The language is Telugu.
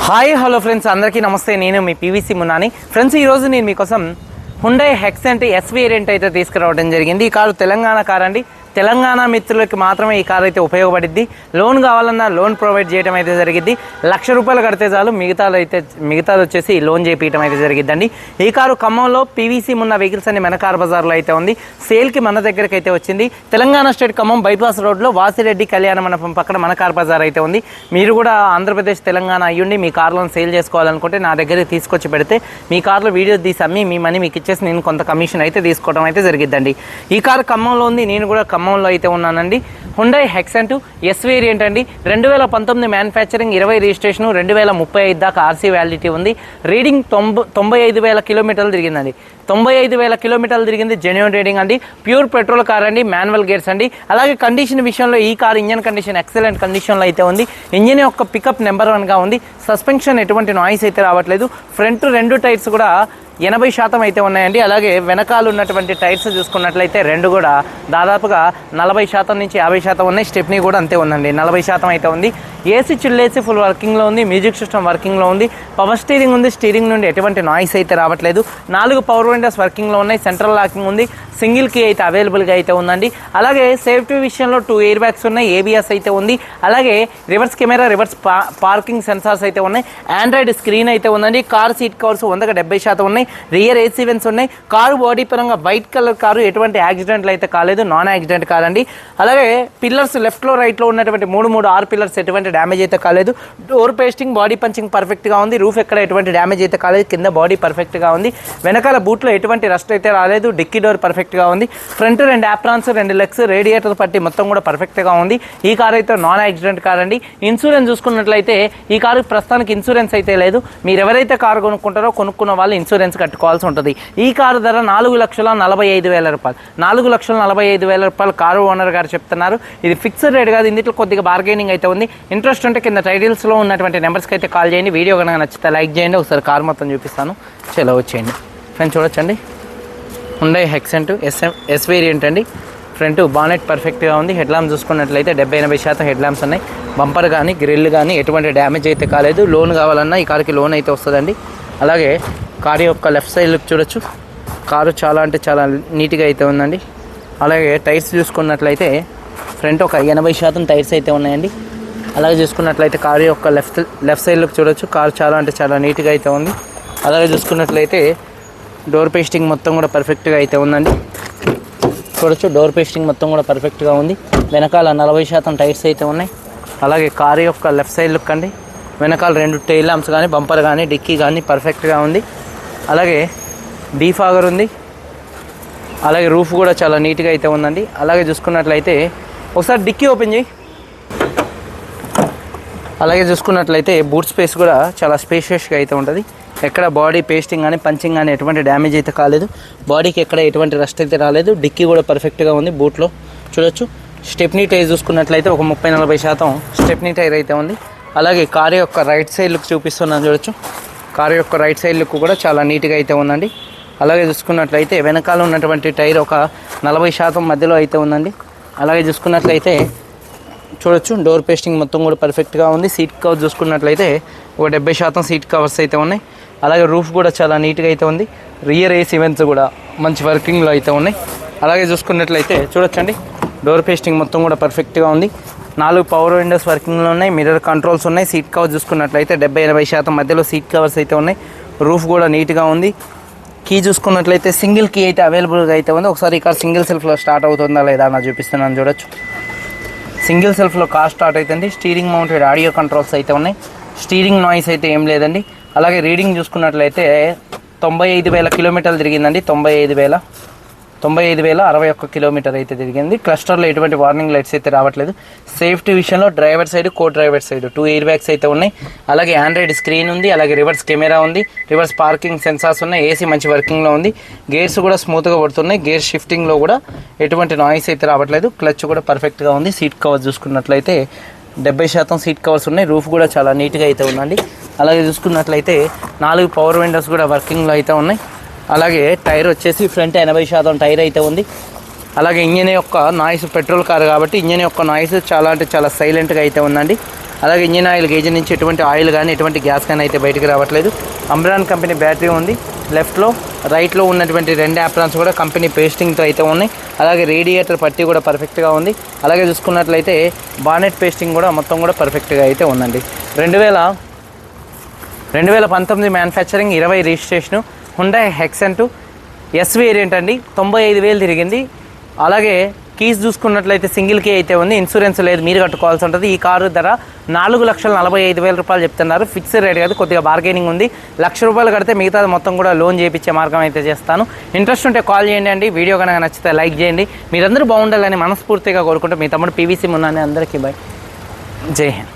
హాయ్ హలో ఫ్రెండ్స్, అందరికీ నమస్తే. నేను మీ పీవీసీ మున్నాని. ఫ్రెండ్స్, ఈరోజు నేను మీకోసం హుండై హెక్సెంట్ ఎస్ వేరియంట్ అయితే తీసుకురావడం జరిగింది. ఈ కారు తెలంగాణ కార్ అండి. తెలంగాణ మిత్రులకి మాత్రమే ఈ కార్ అయితే ఉపయోగపడిద్ది. లోన్ కావాలన్నా లోన్ ప్రొవైడ్ చేయడం అయితే జరిగిద్ది. ₹1,00,000 కడితే చాలు, మిగతాది వచ్చేసి లోన్ చేపించడం అయితే జరిగిద్దండి. ఈ కారు ఖమ్మంలో పీవీసీ ఉన్న వెహికల్స్ అన్ని మన కార్ బజార్లో అయితే ఉంది. సేల్కి మన దగ్గరికి అయితే వచ్చింది. తెలంగాణ స్టేట్ ఖమ్మం బైపాస్ రోడ్లో వాసిరెడ్డి కళ్యాణ మండపం పక్కన మన కార్ బజార్ అయితే ఉంది. మీరు కూడా ఆంధ్రప్రదేశ్ తెలంగాణ అయ్యుండి మీ కార్లను సేల్ చేసుకోవాలనుకుంటే నా దగ్గరికి తీసుకొచ్చి పెడితే మీ కార్లో వీడియో తీసి అమ్మి మీ మనీ మీకు ఇచ్చేసి నేను కొంత కమిషన్ అయితే తీసుకోవడం అయితే జరిగిద్దండి. ఈ కారు ఖమ్మంలో ఉంది. నేను కూడా ఖమ్మంలో అయితే ఉన్నానండి. హుండై హెక్సెంట్ ఎస్ వేరియంట్ అండి. 2019 మ్యానుఫ్యాక్చరింగ్, 20 రిజిస్ట్రేషన్, 2035 దాకా ఆర్సీ వ్యాలిడిటీ ఉంది. రీడింగ్ 95,000 కిలోమీటర్లు తిరిగిందండి. 95,000 కిలోమీటర్లు తిరిగింది. జెన్యూన్ రీడింగ్ అండి. ప్యూర్ పెట్రోల్ కార్ అండి. మాన్యువల్ గేర్స్ అండి. అలాగే కండిషన్ విషయంలో ఈ కార్ ఇంజన్ కండిషన్ ఎక్సలెంట్ కండిషన్లో అయితే ఉంది. ఇంజన్ యొక్క పికప్ నెంబర్ 1గా ఉంది. సస్పెన్షన్ ఎటువంటి నాయిస్ అయితే రావట్లేదు. ఫ్రంట్ 2 టైర్స్ కూడా 80% అయితే ఉన్నాయండి. అలాగే వెనకాల ఉన్నటువంటి టైర్స్ చూసుకున్నట్లయితే 2 కూడా దాదాపుగా 40% నుంచి 50% ఉన్నాయి. స్టెప్నీ కూడా అంతే ఉందండి, 40% అయితే ఉంది. ఏసీ చిల్లేసి ఫుల్ వర్కింగ్లో ఉంది. మ్యూజిక్ సిస్టమ్ వర్కింగ్లో ఉంది. పవర్ స్టీరింగ్ ఉంది. స్టీరింగ్ నుండి ఎటువంటి నాయిస్ అయితే రావట్లేదు. 4 పవర్ విండోస్ వర్కింగ్లో ఉన్నాయి. సెంట్రల్ లాకింగ్ ఉంది. సింగిల్ కీ అయితే అవైలబుల్గా అయితే ఉందండి. అలాగే సేఫ్టీ విషయంలో 2 ఎయిర్ బ్యాగ్స్ ఉన్నాయి. ఏబిఎస్ అయితే ఉంది. అలాగే reverse camera, reverse parking sensors అయితే ఉన్నాయి. ఆండ్రాయిడ్ స్క్రీన్ అయితే ఉందండి. కార్ సీట్ కవర్స్ 100% ఉన్నాయి. రియర్ ఏసీ వెంట్స్ ఉన్నాయి. కారు బాడీ పరంగా వైట్ కలర్ కారు, ఎటువంటి యాక్సిడెంట్లు అయితే కాలేదు. నాన్ యాక్సిడెంట్ కార్ అండి. అలాగే పిల్లర్స్ లెఫ్ట్లో రైట్లో ఉన్నటువంటి 3 ఆర్ పిల్లర్స్ ఎటువంటి డ్యామేజ్ అయితే కాలేదు. డోర్ పేస్టింగ్, బాడీ పంచింగ్ పర్ఫెక్ట్గా ఉంది. రూఫ్ ఎక్కడ ఎటువంటి డ్యామేజ్ అయితే కాలేదు. కింద బాడీ పర్ఫెక్ట్గా ఉంది. వెనకాల బూట్లో ఎటువంటి రస్ట్ అయితే రాలేదు. డిక్కీ డోర్ పర్ఫెక్ట్గా ఉంది. ఫ్రంట్ 2 యాప్రాన్స్, 2 లెగ్స్, రేడియేటర్ పట్టి మొత్తం కూడా పర్ఫెక్ట్గా ఉంది. ఈ కార్ అయితే నాన్ యాక్సిడెంట్ కార్ అండి. ఇన్సూరెన్స్ చూసుకున్నట్లయితే ఈ కారు ప్రస్తుతానికి ఇన్సూరెన్స్ అయితే లేదు. మీరు ఎవరైతే కారు కొనుక్కుంటారో కొనుక్కున్న వాళ్ళు ఇన్సూరెన్స్ కట్టుకోవాల్సి ఉంటుంది. ఈ కారు ధర ₹4,45,000. ₹4,45,000 కారు ఓనర్ గారు చెప్తున్నారు. ఇది ఫిక్స్డ్ రేట్ కాదు. ఇందులో కొద్దిగా బార్గెనింగ్ అయితే ఉంది. ఇంట్రెస్ట్ ఉంటే కింద టైటిల్స్లో ఉన్నటువంటి నెంబర్స్కి అయితే కాల్ చేయండి. వీడియో కనుక నచ్చితే లైక్ చేయండి. ఒకసారి కారు మొత్తం చూపిస్తాను. చలో వచ్చేయండి ఫ్రెండ్స్, చూడొచ్చండి. హుండై హెక్సెంట్ ఎస్ వేరియంట్ అండి. ఫ్రంట్ బానెట్ పర్ఫెక్ట్గా ఉంది. హెడ్ ల్యాంప్స్ చూసుకున్నట్లయితే 70-80% హెడ్ ల్యాంప్స్ ఉన్నాయి. బంపర్ కానీ గ్రిల్ కానీ ఎటువంటి డ్యామేజ్ అయితే కాలేదు. లోన్ కావాలన్నా ఈ కారుకి లోన్ అయితే వస్తుందండి. అలాగే కారు యొక్క లెఫ్ట్ సైడ్ లుక్ చూడొచ్చు. కారు చాలా అంటే చాలా నీట్గా అయితే ఉందండి. అలాగే టైర్స్ చూసుకున్నట్లయితే ఫ్రంట్ ఒక 80% టైర్స్ అయితే ఉన్నాయండి. అలాగే చూసుకున్నట్లయితే కారు యొక్క లెఫ్ట్ సైడ్ లుక్ చూడొచ్చు. కారు చాలా అంటే చాలా నీట్గా అయితే ఉంది. అలాగే చూసుకున్నట్లయితే డోర్ పేస్టింగ్ మొత్తం కూడా పర్ఫెక్ట్గా అయితే ఉందండి. చూడొచ్చు, డోర్ పేస్టింగ్ మొత్తం కూడా పర్ఫెక్ట్గా ఉంది. వెనకాల 40% టైర్స్ అయితే ఉన్నాయి. అలాగే కారు యొక్క లెఫ్ట్ సైడ్ లుక్ అండి. వెనకాల 2 టైల్ ల్యాంప్స్ కానీ, బంపర్ కానీ, డిక్కీ కానీ పర్ఫెక్ట్గా ఉంది. అలాగే డీఫాగర్ ఉంది. అలాగే రూఫ్ కూడా చాలా నీట్గా అయితే ఉందండి. అలాగే చూసుకున్నట్లయితే ఒకసారి డిక్కీ ఓపెన్ చేయి. అలాగే చూసుకున్నట్లయితే బూట్ స్పేస్ కూడా చాలా స్పేషియస్గా అయితే ఉంటుంది. ఎక్కడ బాడీ పేస్టింగ్ కానీ పంచింగ్ కానీ ఎటువంటి డ్యామేజ్ అయితే కాలేదు. బాడీకి ఎక్కడ ఎటువంటి రస్ట్ అయితే రాలేదు. డిక్కీ కూడా పర్ఫెక్ట్గా ఉంది. బూట్లో చూడొచ్చు. స్టెప్నీ టైర్ చూసుకున్నట్లయితే ఒక 30-40% స్టెప్నీ టైర్ అయితే ఉంది. అలాగే కారు యొక్క రైట్ సైడ్ లుక్ చూపిస్తున్నాను చూడొచ్చు. కారు యొక్క రైట్ సైడ్ లుక్ కూడా చాలా నీట్గా అయితే ఉందండి. అలాగే చూసుకున్నట్లయితే వెనకాల ఉన్నటువంటి టైర్ ఒక 40% మధ్యలో అయితే ఉందండి. అలాగే చూసుకున్నట్లయితే చూడొచ్చు, డోర్ పేస్టింగ్ మొత్తం కూడా పర్ఫెక్ట్గా ఉంది. సీట్ కవర్స్ చూసుకున్నట్లయితే ఒక 70% సీట్ కవర్స్ అయితే ఉన్నాయి. అలాగే రూఫ్ కూడా చాలా నీట్గా అయితే ఉంది. రియర్ ఏసీ వెంట్స్ కూడా మంచి వర్కింగ్లో అయితే ఉన్నాయి. అలాగే చూసుకున్నట్లయితే చూడొచ్చండి, డోర్ పేస్టింగ్ మొత్తం కూడా పర్ఫెక్ట్గా ఉంది. 4 పవర్ విండోస్ వర్కింగ్లో ఉన్నాయి. మిర్రర్ కంట్రోల్స్ ఉన్నాయి. సీట్ కవర్స్ చూసుకున్నట్లయితే 70-80% మధ్యలో సీట్ కవర్స్ అయితే ఉన్నాయి. రూఫ్ కూడా నీట్గా ఉంది. కీ చూసుకున్నట్లయితే సింగిల్ కీ అయితే అవైలబుల్గా అయితే ఉంది. ఒకసారి ఇక్కడ సింగిల్ సెల్ఫ్లో స్టార్ట్ అవుతుందా లేదా అని చూపిస్తున్నాను చూడొచ్చు. సింగిల్ సెల్ఫ్లో కార్ స్టార్ట్ అవుతుంది. స్టీరింగ్ మౌంటెడ్ ఆడియో కంట్రోల్స్ అయితే ఉన్నాయి. స్టీరింగ్ నాయిస్ అయితే ఏం లేదండి. అలాగే రీడింగ్ చూసుకున్నట్లయితే 95,000 కిలోమీటర్లు తిరిగిందండి. 95,061 కిలోమీటర్ అయితే తిరిగింది. క్లస్టర్లో ఎటువంటి వార్నింగ్ లైట్స్ అయితే రావట్లేదు. సేఫ్టీ విషయంలో డ్రైవర్ సైడ్, కో డ్రైవర్ సైడ్ 2 ఎయిర్ బ్యాగ్స్ అయితే ఉన్నాయి. అలాగే ఆండ్రాయిడ్ స్క్రీన్ ఉంది. అలాగే రివర్స్ కెమెరా ఉంది. రివర్స్ పార్కింగ్ సెన్సార్స్ ఉన్నాయి. ఏసీ మంచి వర్కింగ్లో ఉంది. గేర్స్ కూడా స్మూత్గా పడుతున్నాయి. గేర్ షిఫ్టింగ్లో కూడా ఎటువంటి నాయిస్ అయితే రావట్లేదు. క్లచ్ కూడా పర్ఫెక్ట్గా ఉంది. సీట్ కవర్స్ చూసుకున్నట్లయితే 70% సీట్ కవర్స్ ఉన్నాయి. రూఫ్ కూడా చాలా నీట్గా అయితే ఉందండి. అలాగే చూసుకున్నట్లయితే 4 పవర్ విండోస్ కూడా వర్కింగ్లో అయితే ఉన్నాయి. అలాగే టైర్ వచ్చేసి ఫ్రంట్ 80% టైర్ అయితే ఉంది. అలాగే ఇంజన్ యొక్క నాయిస్, పెట్రోల్ కార్ కాబట్టి ఇంజన్ యొక్క నాయిస్ చాలా అంటే చాలా సైలెంట్గా అయితే ఉందండి. అలాగే ఇంజిన్ ఆయిల్ గేజ్ నుంచి ఎటువంటి ఆయిల్ కానీ ఎటువంటి గ్యాస్ కానీ అయితే బయటికి రావట్లేదు. అంబ్రాన్ కంపెనీ బ్యాటరీ ఉంది. లెఫ్ట్లో రైట్లో ఉన్నటువంటి 2 యాప్రాన్స్ కూడా కంపెనీ పేస్టింగ్తో అయితే ఉన్నాయి. అలాగే రేడియేటర్ పట్టి కూడా పర్ఫెక్ట్గా ఉంది. అలాగే చూసుకున్నట్లయితే బానెట్ పేస్టింగ్ కూడా మొత్తం కూడా పర్ఫెక్ట్గా అయితే ఉందండి. 2019 manufacturing, 20 registration, Hyundai Xcent S variant అండి. 95,000 తిరిగింది. అలాగే కీస్ చూసుకున్నట్లయితే సింగిల్ కీ అయితే ఉంది. ఇన్సూరెన్స్ లేదు, మీరు కట్టుకోవాల్సి ఉంటుంది. ఈ కారు ధర 4,45,000 రూపాయలు చెప్తున్నారు. ఫిక్స్డ్ రేట్ కాదు, కొద్దిగా బార్గెనింగ్ ఉంది. ₹1,00,000 కడితే మిగతా మొత్తం కూడా లోన్ చేయించే మార్గం అయితే చేస్తాను. ఇంట్రెస్ట్ ఉంటే కాల్ చేయండి అండి. వీడియో కనుక నచ్చితే లైక్ చేయండి. మీరందరూ బాగుండాలని మనస్ఫూర్తిగా కోరుకుంటూ మీ తమ్ముడు పీవీసీ మున్నాని. అందరికీ బై, జై హింద్.